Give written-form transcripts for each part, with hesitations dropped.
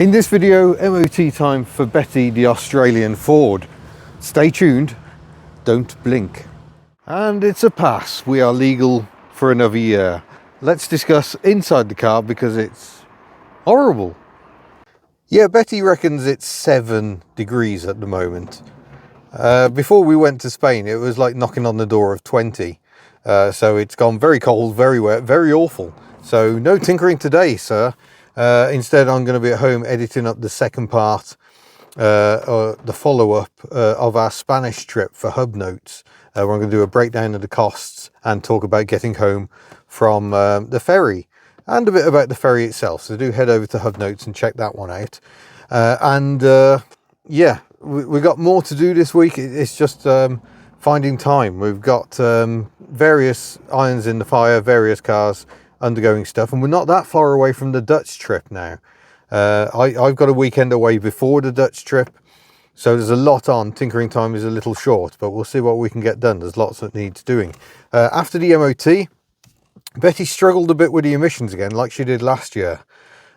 In this video, MOT time for Betty the Australian Ford. Stay tuned, don't blink. And it's a pass, we are legal for another year. Let's discuss inside the car because it's horrible. Yeah, Betty reckons it's 7 degrees at the moment. Before we went to Spain, it was like knocking on the door of 20. So it's gone very cold, very wet, very awful. So no tinkering today, sir. Instead, I'm going to be at home editing up the second part, or the follow-up of our Spanish trip for HubNut. Where I'm going to do a breakdown of the costs and talk about getting home from the ferry and a bit about the ferry itself. So do head over to HubNut and check that one out. Yeah, we've got more to do this week. It's just finding time. We've got various irons in the fire, various cars undergoing stuff, and we're not that far away from the Dutch trip now. I've got a weekend away before the Dutch trip, so there's a lot on. Tinkering time is a little short, but we'll see what we can get done. There's lots that needs doing. After the MOT, Betty struggled a bit with the emissions again, like she did last year.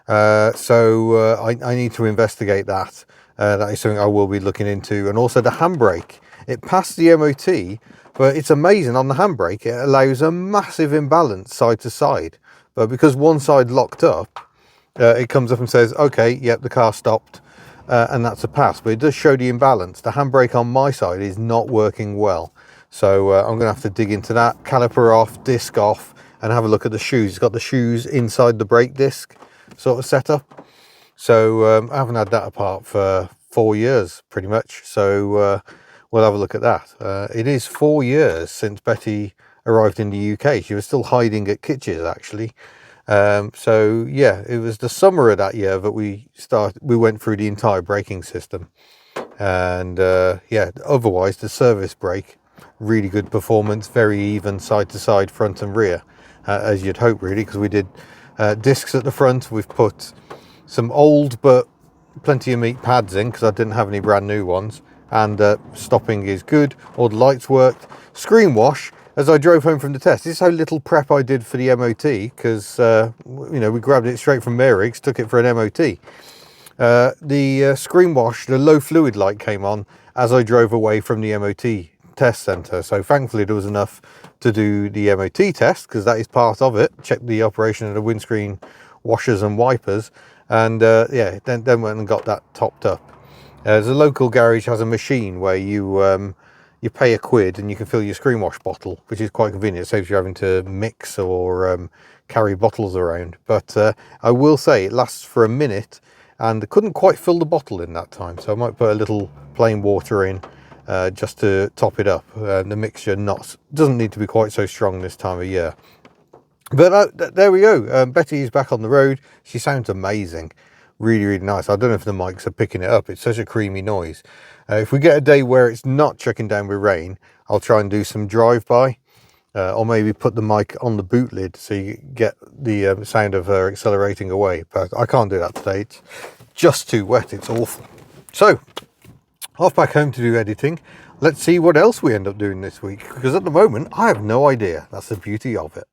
So I need to investigate that. That is something I will be looking into. And also the handbrake. It passed the MOT, but it's amazing. On the handbrake, it allows a massive imbalance side to side. But because one side locked up, it comes up and says, okay, yep, the car stopped. And that's a pass. But it does show the imbalance. The handbrake on my side is not working well. So I'm going to have to dig into that. Caliper off, disc off, and have a look at the shoes. It's got the shoes inside the brake disc sort of setup. So I haven't had that apart for 4 years, pretty much. So we'll have a look at that. It is 4 years since Betty arrived in the UK. She was still hiding at Kitches, actually. So yeah, it was the summer of that year that we went through the entire braking system. And yeah, otherwise the service brake, really good performance, very even side to side, front and rear, as you'd hope, really, because we did discs at the front. We've put some old but plenty of meat pads in because I didn't have any brand new ones, and stopping is good. All the lights worked. Screen wash as I drove home from the test. This is how little prep I did for the MOT, because you know, we grabbed it straight from Mary's, took it for an MOT. The screen wash, the low fluid light came on as I drove away from the MOT test centre, so thankfully there was enough to do the MOT test, because that is part of it. Check the operation of the windscreen washers and wipers, and yeah, then went and got that topped up. There's a local garage has a machine where you pay £1 and you can fill your screen wash bottle, which is quite convenient. It saves you having to mix or carry bottles around. But I will say it lasts for a minute, and I couldn't quite fill the bottle in that time, so I might put a little plain water in just to top it up. The mixture doesn't need to be quite so strong this time of year. But there we go. Betty is back on the road. She sounds amazing. Really, really nice. I don't know if the mics are picking it up. It's such a creamy noise. If we get a day where it's not chucking down with rain, I'll try and do some drive-by, or maybe put the mic on the boot lid so you get the sound of her accelerating away. But I can't do that today. It's just too wet. It's awful. So, off back home to do editing. Let's see what else we end up doing this week, because at the moment I have no idea. That's the beauty of it.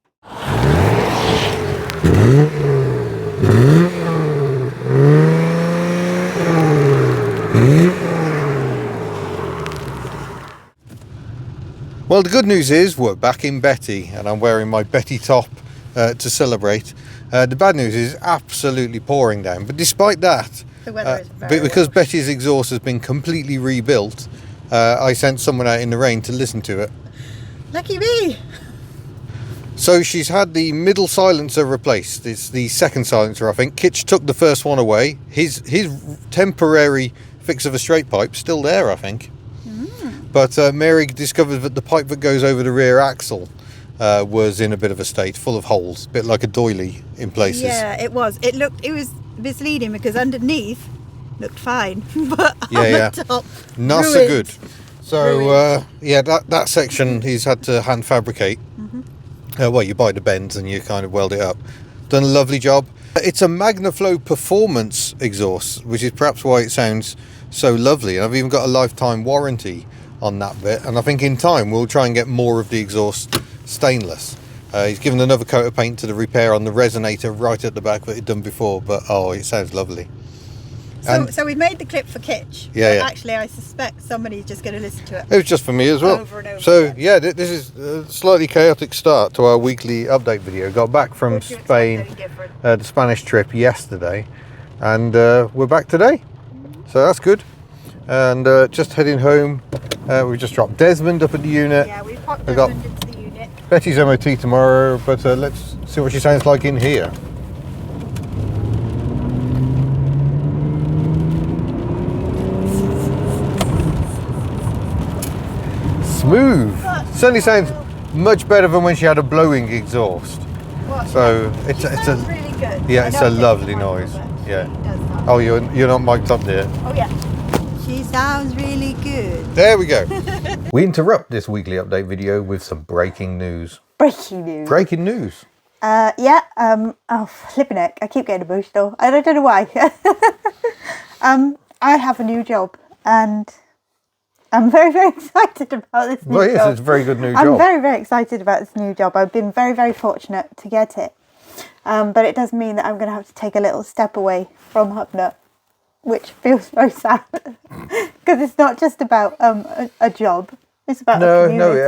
Well, the good news is we're back in Betty, and I'm wearing my Betty top to celebrate. The bad news is absolutely pouring down, but despite that, the weather is very because Betty's exhaust has been completely rebuilt, I sent someone out in the rain to listen to it. Lucky me! So she's had the middle silencer replaced. It's the second silencer, I think. Kitch took the first one away. His temporary fix of a straight pipe's still there, I think. But Mary discovered that the pipe that goes over the rear axle was in a bit of a state, full of holes, a bit like a doily in places. Yeah, it was. It was misleading because underneath looked fine, but on the top, not ruined. so good. So yeah, that section he's had to hand fabricate. Well, you buy the bends and you kind of weld it up. Done a lovely job. It's a MagnaFlow performance exhaust, which is perhaps why it sounds so lovely. And I've even got a lifetime warranty on that bit, and I think in time we'll try and get more of the exhaust stainless. He's given another coat of paint to the repair on the resonator right at the back that he'd done before, but oh, it sounds lovely. So we've made the clip for Kitch. Yeah, yeah. Actually, I suspect somebody's just going to listen to it. It was just for me as well. Over and over so again. yeah, this is a slightly chaotic start to our weekly update video. Got back from What do you expect Spain, any different? the Spanish trip yesterday, and we're back today. So that's good. And just heading home. We just dropped Desmond up at the unit. Yeah, we've popped We've got Desmond into the unit. Betty's MOT tomorrow, but let's see what she sounds like in here. Smooth. Certainly sounds much better than when she had a blowing exhaust. What? So She it's sounds a really good. yeah, I it's don't a think lovely she might, noise. but she Yeah. does that. Oh, you're not mic'd up there. Oh yeah. She sounds really good. There we go. We interrupt this weekly update video with some breaking news. Breaking news. Breaking news. Oh, flipping heck. I keep getting emotional. I don't know why. I have a new job and I'm very, very excited about this new Well, yes, job. it's a very good new I'm job. very, very excited about this new job. I've been very, very fortunate to get it. But it does mean that I'm going to have to take a little step away from HubNut, which feels very sad. Because it's not just about a job. It's about a community.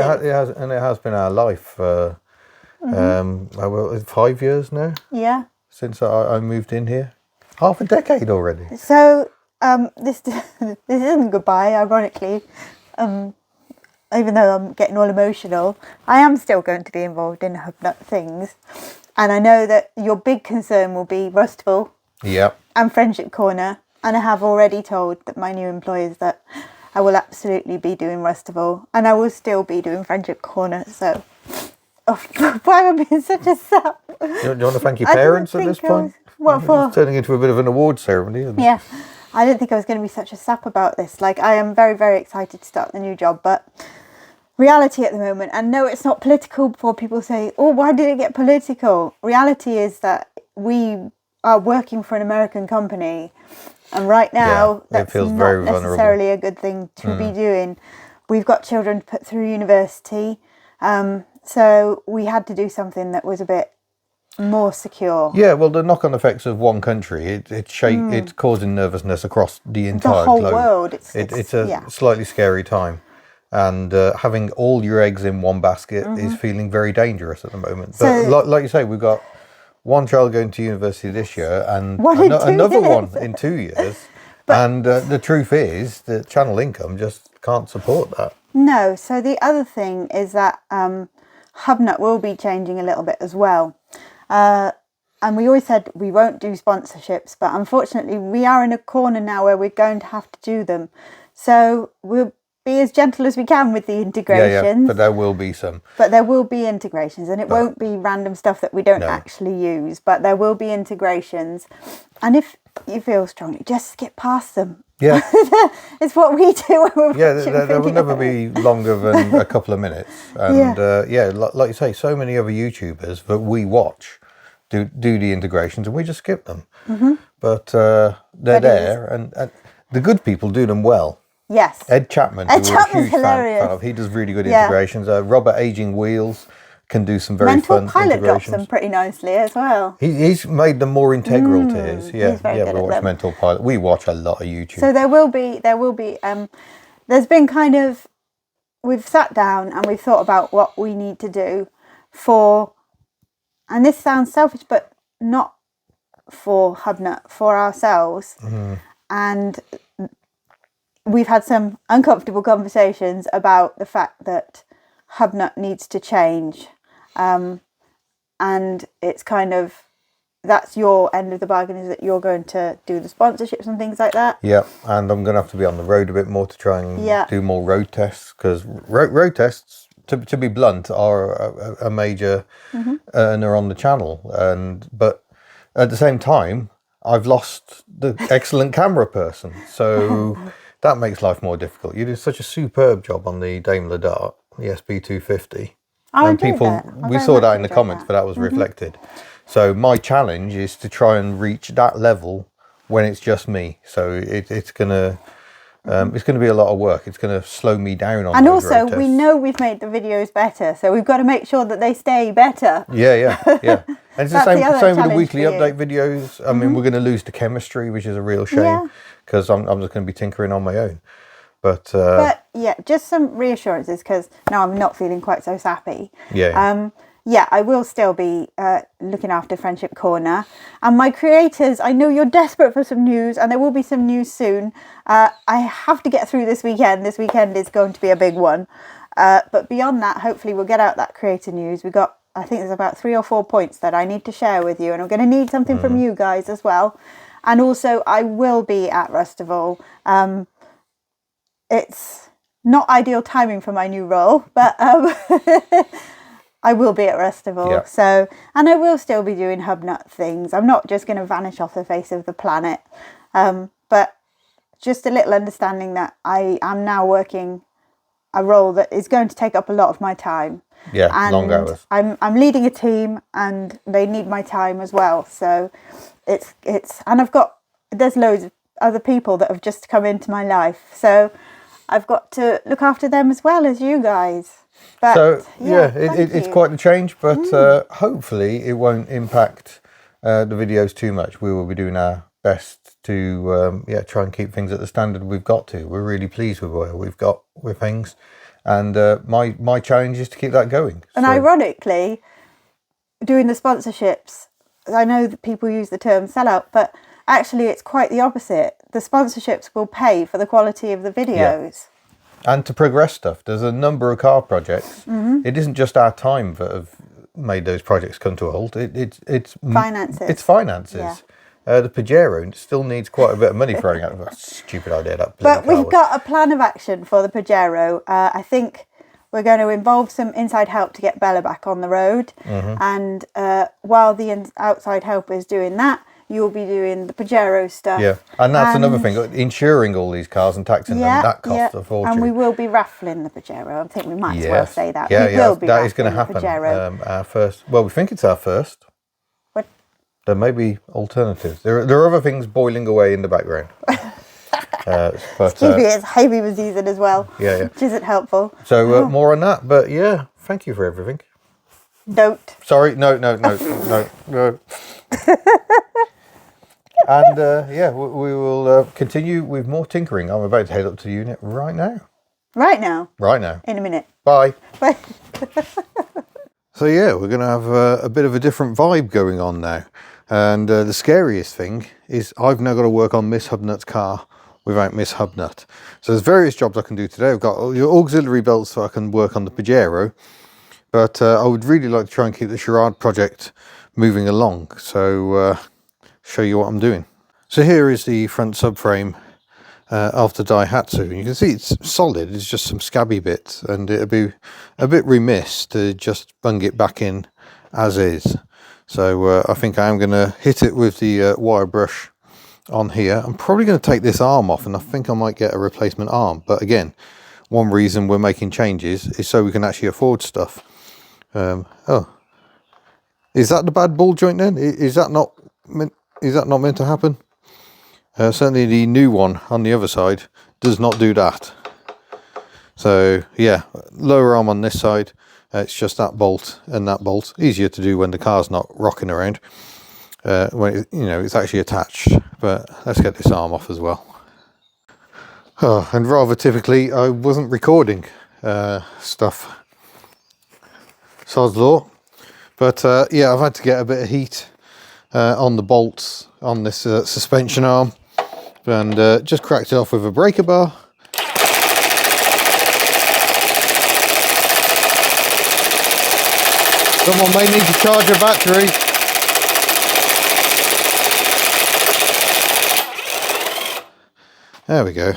it has been our life. Well, 5 years now Yeah. since I moved in here. Half a decade already. So this this isn't goodbye, ironically. Even though I'm getting all emotional, I am still going to be involved in HubNut things, and I know that your big concern will be Rustful Yeah. and Friendship Corner, and I have already told that my new employers that I will absolutely be doing Rustful, and I will still be doing Friendship Corner. So, why am I being such a sap? Do you want to thank your I didn't parents at think this I point? was- What for? It's turning into a bit of an award ceremony. Isn't it? Yeah, I didn't think I was going to be such a sap about this. Like, I am very, very excited to start the new job, but reality at the moment, and no, it's not political before people say, oh, why did it get political? Reality is that we are working for an American company, and right now, Yeah, it that's feels not very vulnerable. necessarily a good thing to be doing. We've got children to put through university, so we had to do something that was a bit more secure. Yeah, well, the knock-on effects of one country, it's causing nervousness across the entire The whole globe. world. It's a yeah. slightly scary time. And having all your eggs in one basket is feeling very dangerous at the moment. But So- like you say, we've got one child going to university this year and One in 2 another years. one in 2 years. And the truth is that channel income just can't support that. No, so the other thing is that HubNut will be changing a little bit as well. And we always said we won't do sponsorships, but unfortunately we are in a corner now where we're going to have to do them. So we'll be as gentle as we can with the integrations. Yeah, but there will be some. But there will be integrations, and it won't be random stuff that we don't actually use, but there will be integrations. And if you feel strongly, just skip past them. Yeah. It's what we do when we're Yeah, watching they will never videos. be longer than a couple of minutes. And like you say, so many other YouTubers that we watch do the integrations and we just skip them. But they're there, and the good people do them well. Yes. Ed Chapman, Ed who we're a Chapman's huge fan hilarious. of, he does really good Yeah. integrations. Robert Aging Wheels can do some very Mental fun Pilot drops integrations. them pretty nicely as well. He's made them more integral to his. Yeah, he's very good we at watch them. Mental Pilot. We watch a lot of YouTube. So there will be there's been kind of, we've sat down and we've thought about what we need to do for, and this sounds selfish, but not for HubNut, for ourselves. And we've had some uncomfortable conversations about the fact that HubNut needs to change. And it's kind of, that's your end of the bargain, is that you're going to do the sponsorships and things like that. Yeah, and I'm going to have to be on the road a bit more to try and do more road tests, because road tests, to be blunt, are a major earner on the channel. But at the same time, I've lost the excellent camera person, so that makes life more difficult. You did such a superb job on the Daimler Dart, the SB250. And we saw that in the comments, but that was reflected. So my challenge is to try and reach that level when it's just me. So it's gonna It's going to be a lot of work. It's going to slow me down on and those also road we tests. know we've made the videos better, so we've got to make sure that they stay better. Yeah. And it's the That's the other same with the challenge weekly for you. update videos. I mean, we're going to lose the chemistry, which is a real shame, Yeah. because I'm just going to be tinkering on my own. But yeah, just some reassurances, because now I'm not feeling quite so sappy. yeah. Yeah, I will still be looking after Friendship Corner. And my creators, I know you're desperate for some news, and there will be some news soon. I have to get through this weekend. This weekend is going to be a big one. But beyond that, hopefully we'll get out that creator news. I think there's about 3 or 4 points that I need to share with you, and I'm going to need something from you guys as well. And also, I will be at Rustival. It's not ideal timing for my new role, but I will be at Rustival. Yeah. So, and I will still be doing HubNut things. I'm not just going to vanish off the face of the planet. But just a little understanding that I am now working a role that is going to take up a lot of my time. Yeah, and long hours. I'm leading a team, and they need my time as well. So and there's loads of other people that have just come into my life. So I've got to look after them as well as you guys. But, So thank it's you. quite the change, but hopefully it won't impact the videos too much. We will be doing our best to try and keep things at the standard we've got to. We're really pleased with where we've got with things, and my challenge is to keep that going. And So, ironically, doing the sponsorships, I know that people use the term sellout, but actually it's quite the opposite. The sponsorships will pay for the quality of the videos. and to progress stuff, there's a number of car projects. It isn't just our time that have made those projects come to a halt. It's Finances. It's finances. Yeah. The Pajero still needs quite a bit of money throwing at it. Stupid idea, that. But bloody car we've was. got a plan of action for the Pajero. I think we're going to involve some inside help to get Bella back on the road. And while the outside help is doing that, you'll be doing the Pajero stuff. Yeah, and that's another thing. Insuring all these cars and taxing them, that costs a fortune. And we will be raffling the Pajero. I think we might as well say that. Yeah, we will be that is going to raffling the happen. Pajero. Our first. Well, we think it's our first. What? There may be alternatives. There are other things boiling away in the background. But, Excuse me, it's hay fever season as well. Yeah. Which isn't helpful. So more on that. But yeah, thank you for everything. Don't. Sorry, no. And we will continue with more tinkering. I'm about to head up to the unit right now. Right now. Right now. In a minute. Bye. Bye. So yeah, we're going to have a bit of a different vibe going on now. And the scariest thing is I've now got to work on Miss HubNut's car without Miss HubNut. So there's various jobs I can do today. I've got your auxiliary belts so I can work on the Pajero. But I would really like to try and keep the Charade project moving along. So show you what I'm doing. So here is the front subframe of the Daihatsu. You can see it's solid. It's just some scabby bits, and it'd be a bit remiss to just bung it back in as is. So I think I am going to hit it with the wire brush on here. I'm probably going to take this arm off, and I think I might get a replacement arm. But again, one reason we're making changes is so we can actually afford stuff. Is that the bad ball joint then? Is that not meant to happen? Certainly the new one on the other side does not do that. So yeah, lower arm on this side. It's just that bolt and that bolt. Easier to do when the car's not rocking around. When it's actually attached. But let's get this arm off as well. Oh, and rather typically, I wasn't recording stuff. Sod's law. But yeah, I've had to get a bit of heat on the bolts on this suspension arm, and just cracked it off with a breaker bar. Someone may need to charge a battery. There we go.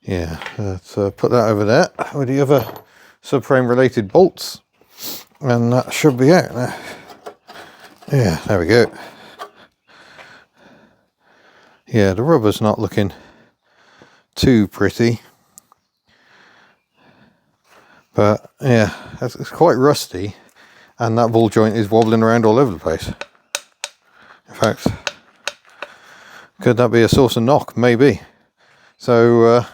Yeah, let's put that over there with the other subframe related bolts, and that should be out now. Yeah, there we go. Yeah, the rubber's not looking too pretty, but yeah, it's quite rusty, and that ball joint is wobbling around all over the place. In fact, Could that be a source of knock? Maybe. So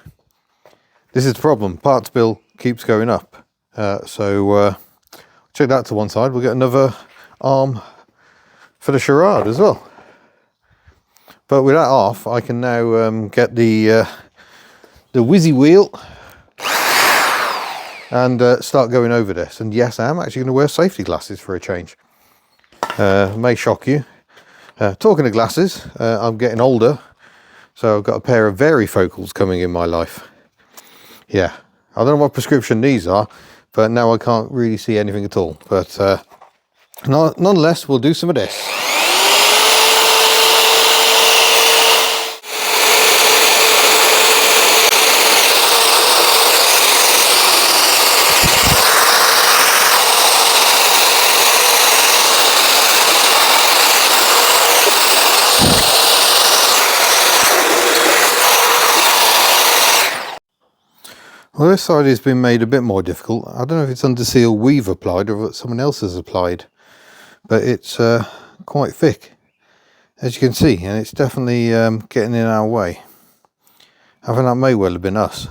this is the problem. Parts bill keeps going up. So check that to one side. We'll get another arm for the Charade as well. But with that off, I can now get the whizzy wheel and start going over this. And yes, I am actually going to wear safety glasses for a change. May shock you. Talking of glasses, I'm getting older, so I've got a pair of varifocals coming in my life. Yeah, I don't know what prescription these are, but now I can't really see anything at all. But nonetheless, we'll do some of this. Well, this side has been made a bit more difficult. I don't know if it's under seal we've applied or if someone else has applied, but it's quite thick, as you can see, and it's definitely getting in our way. I think that may well have been us.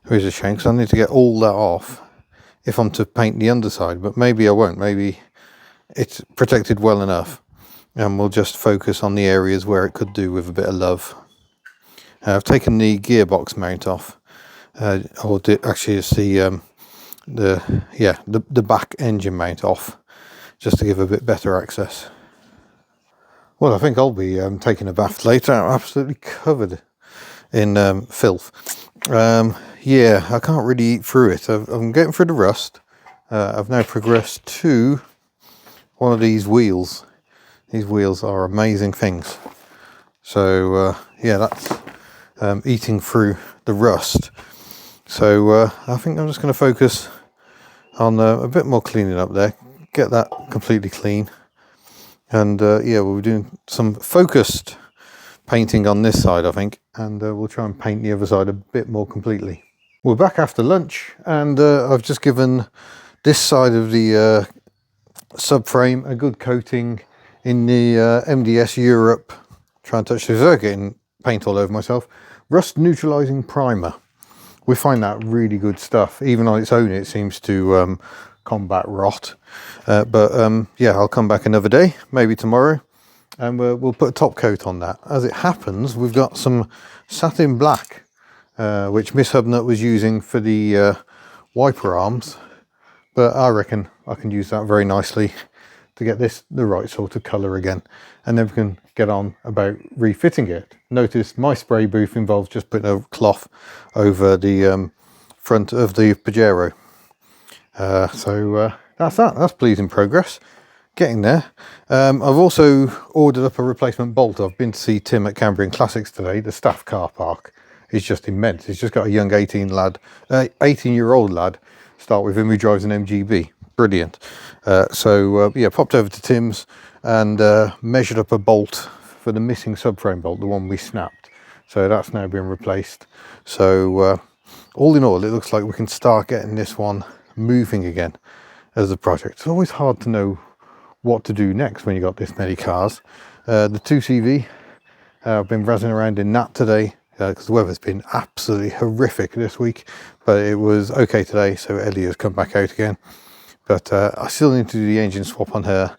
It is a shame because I need to get all that off if I'm to paint the underside, but maybe I won't. Maybe it's protected well enough and we'll just focus on the areas where it could do with a bit of love. I've taken the gearbox mount off. Actually it's the back engine mount off, just to give a bit better access. Well, I think I'll be taking a bath later. I'm absolutely covered in filth. Yeah, I can't really eat through it. I'm getting through the rust. I've now progressed to one of these wheels. These wheels are amazing things. So yeah, that's eating through the rust. So I think I'm just going to focus on a bit more cleaning up there, get that completely clean, and yeah, we'll be doing some focused painting on this side, I think, and we'll try and paint the other side a bit more completely. We're back after lunch, and I've just given this side of the subframe a good coating in the MDS Europe. Try and touch this without getting paint all over myself. Rust neutralizing primer. We find that really good stuff. Even on its own, it seems to combat rot. But yeah, I'll come back another day, maybe tomorrow, and we'll put a top coat on that. As it happens, we've got some satin black, which Miss HubNut was using for the wiper arms. But I reckon I can use that very nicely to get this the right sort of colour again. And then we can get on about refitting it. Notice my spray booth involves just putting a cloth over the front of the Pajero. So that's that. That's pleasing progress. Getting there. I've also ordered up a replacement bolt. I've been to see Tim at Cambrian Classics today. The staff car park is just immense. He's just got a young 18-year-old lad start with him who drives an MGB. Brilliant. So yeah, popped over to Tim's and measured up a bolt for the missing subframe bolt, the one we snapped. So that's now been replaced. So all in all, it looks like we can start getting this one moving again as a project. It's always hard to know what to do next when you got this many cars. The 2CV, I've been razzing around in that today because the weather's been absolutely horrific this week, but it was okay today, so Ellie has come back out again. But I still need to do the engine swap on her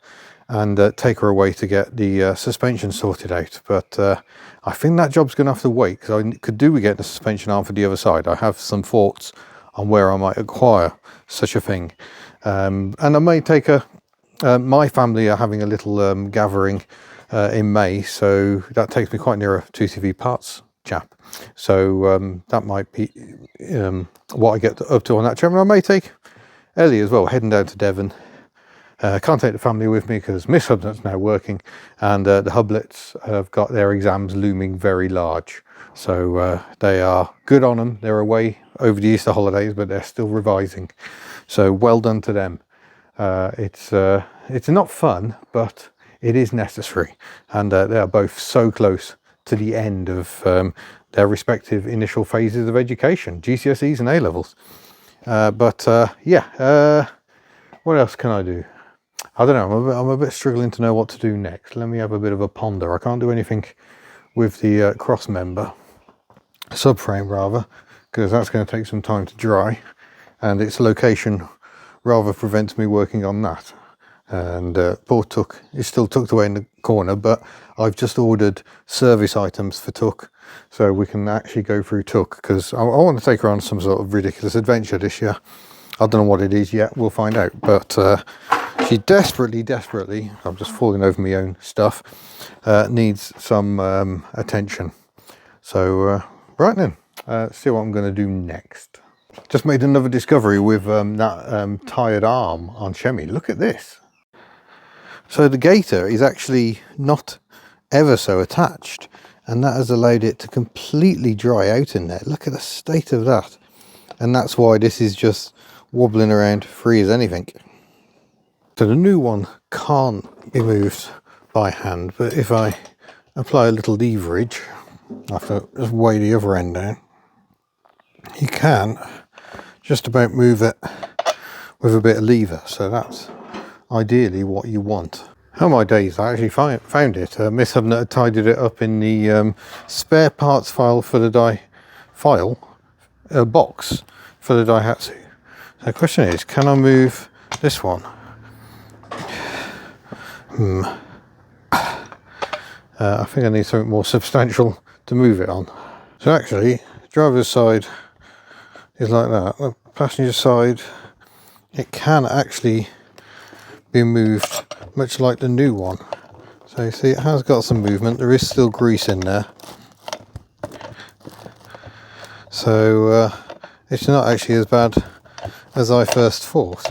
and take her away to get the suspension sorted out. But I think that job's going to have to wait, because I could do with getting the suspension arm for the other side. I have some thoughts on where I might acquire such a thing. And I may take my family are having a little gathering in May, so that takes me quite near a 2CV parts chap. So that might be what I get up to on that trip. And I may take Ellie as well, heading down to Devon. Can't take the family with me because Miss HubNut's now working, and the Hublets have got their exams looming very large. So they are good on them. They're away over the Easter holidays, but they're still revising. So well done to them. It's not fun, but it is necessary. And they are both so close to the end of their respective initial phases of education, GCSEs and A-levels. Yeah, what else can I do? I don't know, I'm a bit struggling to know what to do next. Let me have a bit of a ponder. I can't do anything with the cross member, subframe rather, because that's going to take some time to dry, and its location rather prevents me working on that. And poor Tuck is still tucked away in the corner, but I've just ordered service items for Tuck, so we can actually go through Tuck, because I want to take her on some sort of ridiculous adventure this year. I don't know what it is yet, we'll find out, but she desperately, I'm just falling over my own stuff, needs some attention. So right then, see what I'm going to do next. Just made another discovery with that tired arm on Chemmy. Look at this. So the gaiter is actually not ever so attached, and that has allowed it to completely dry out in there. Look at the state of that. And that's why this is just wobbling around free as anything. So the new one can't be moved by hand, but if I apply a little leverage, I have to just weigh the other end down, you can just about move it with a bit of lever. So that's ideally what you want. Oh my days, I actually found it. Miss HubNut had tidied it up in the spare parts file for the box for the Daihatsu. So the question is, can I move this one? I think I need something more substantial to move it on. So actually, driver's side is like that. The passenger side, it can actually be moved much like the new one. So you see, it has got some movement. There is still grease in there, so it's not actually as bad as I first thought.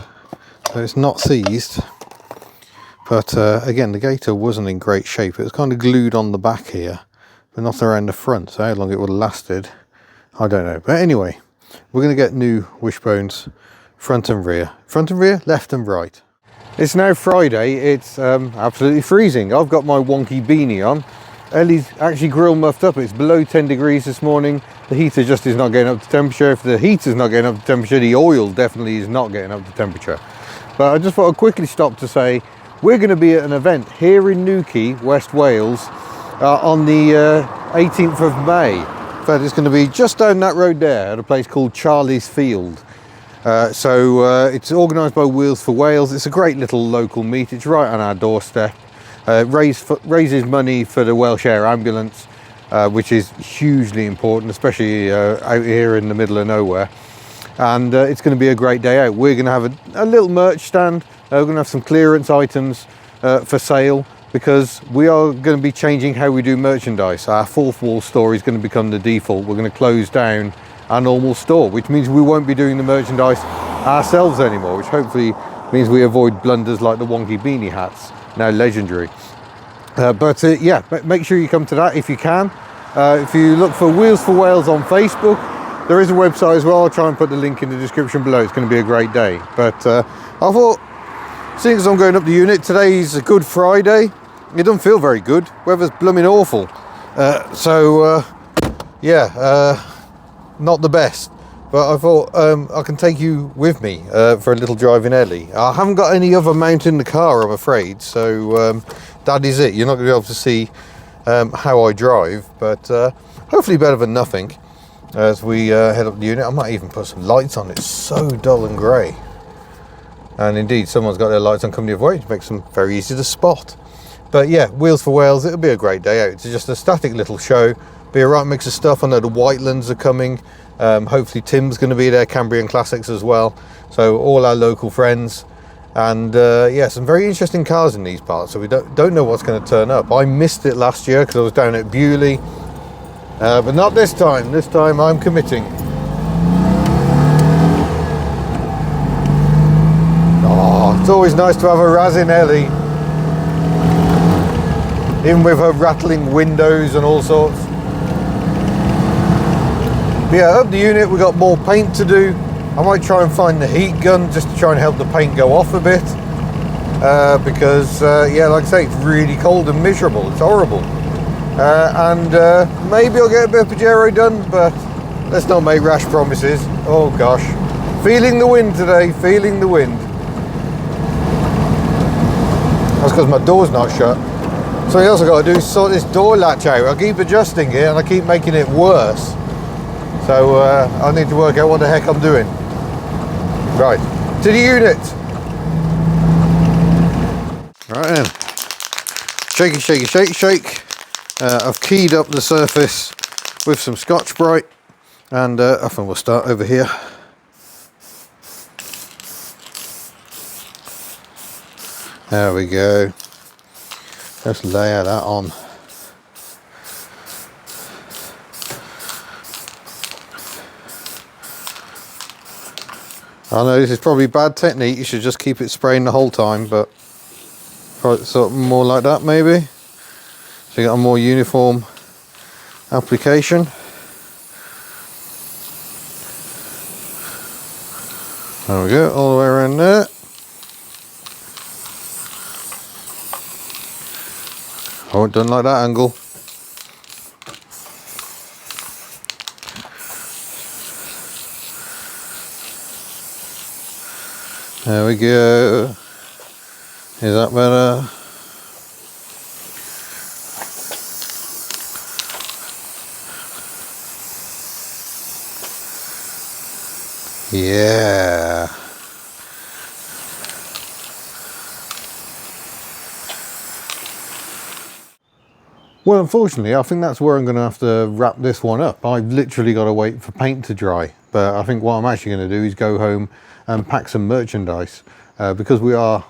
So it's not seized, but again, the gaiter wasn't in great shape. It was kind of glued on the back here, but not around the front. So how long it would have lasted, I don't know. But anyway, we're going to get new wishbones, front and rear, left and right. It's now Friday. It's absolutely freezing. I've got my wonky beanie on. Ellie's actually grill muffed up. It's below 10 degrees this morning. The heater just is not getting up to temperature. If the heater's not getting up to temperature, the oil definitely is not getting up to temperature. But I just thought I'd quickly stop to say we're going to be at an event here in Newquay, West Wales, on the 18th of May. In fact, it's going to be just down that road there at a place called Charlie's Field. It's organised by Wheels for Wales. It's a great little local meet. It's right on our doorstep. Raises money for the Welsh Air Ambulance, which is hugely important, especially out here in the middle of nowhere. And it's going to be a great day out. We're going to have a little merch stand. We're going to have some clearance items for sale, because we are going to be changing how we do merchandise. Our fourth wall store is going to become the default. We're going to close down our normal store, which means we won't be doing the merchandise ourselves anymore, which hopefully means we avoid blunders like the wonky beanie hats, now legendary. Yeah, make sure you come to that if you can. If you look for Wheels for Wales on Facebook, there is a website as well. I'll try and put the link in the description below. It's going to be a great day. But I thought, seeing as I'm going up the unit, today's a Good Friday. It doesn't feel very good. Weather's blooming awful. Not the best, but I thought I can take you with me for a little drive in Ellie. I haven't got any other mount in the car, I'm afraid, so that is it. You're not going to be able to see how I drive, but hopefully better than nothing as we head up the unit. I might even put some lights on. It's so dull and grey, and indeed someone's got their lights on coming the other way, which makes them very easy to spot. But yeah, Wheels for Wales, it'll be a great day out. It's just a static little show. Be a right mix of stuff. I know the Whitelands are coming. Hopefully Tim's going to be there, Cambrian Classics as well. So all our local friends, and yeah, some very interesting cars in these parts. So we don't know what's going to turn up. I missed it last year because I was down at Bewley, but not this time. This time I'm committing. Oh, it's always nice to have a razzing Ellie, even with her rattling windows and all sorts. But yeah, up the unit, we've got more paint to do. I might try and find the heat gun just to try and help the paint go off a bit. Because, yeah, like I say, it's really cold and miserable. It's horrible. Maybe I'll get a bit of Pajero done, but let's not make rash promises. Oh gosh. Feeling the wind today, feeling the wind. That's because my door's not shut. Something else I've got to do is sort this door latch out. I keep adjusting it and I keep making it worse. So I need to work out what the heck I'm doing. Right, to the unit. Right then. Shaky, shaky, shake, shake. I've keyed up the surface with some Scotch-Brite, and often we'll start over here. There we go. Just layer that on. I know this is probably bad technique, you should just keep it spraying the whole time, but probably sort of more like that maybe. So you got a more uniform application. There we go, all the way around there. Oh, done like that angle. There we go. Is that better? Yeah. Well, unfortunately, I think that's where I'm going to have to wrap this one up. I've literally got to wait for paint to dry. But I think what I'm actually going to do is go home and pack some merchandise. Because we are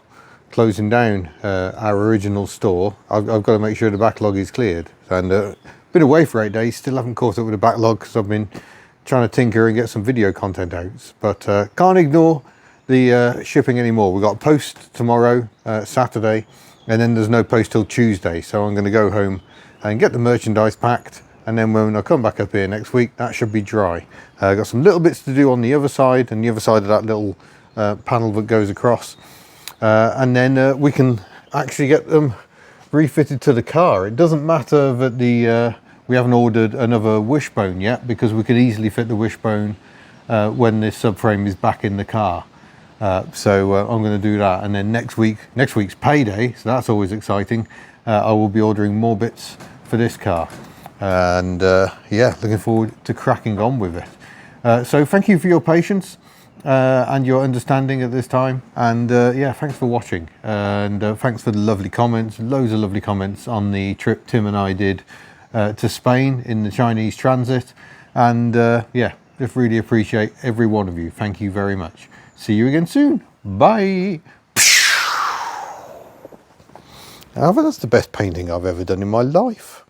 closing down our original store, I've got to make sure the backlog is cleared. And been away for 8 days, still haven't caught up with the backlog because I've been trying to tinker and get some video content out. But can't ignore the shipping anymore. We've got a post tomorrow, Saturday, and then there's no post till Tuesday. So I'm going to go home and get the merchandise packed, and then when I come back up here next week, that should be dry. Got some little bits to do on the other side, and the other side of that little panel that goes across, and then we can actually get them refitted to the car. It doesn't matter that we haven't ordered another wishbone yet, because we could easily fit the wishbone when this subframe is back in the car. So I'm going to do that, and then next week's payday, so that's always exciting. I will be ordering more bits for this car, and yeah, looking forward to cracking on with it. So thank you for your patience and your understanding at this time, and yeah, thanks for watching, and thanks for the lovely comments, loads of lovely comments on the trip Tim and I did to Spain in the Chinese transit, and yeah, just really appreciate every one of you. Thank you very much. See you again soon. Bye. I think that's the best painting I've ever done in my life.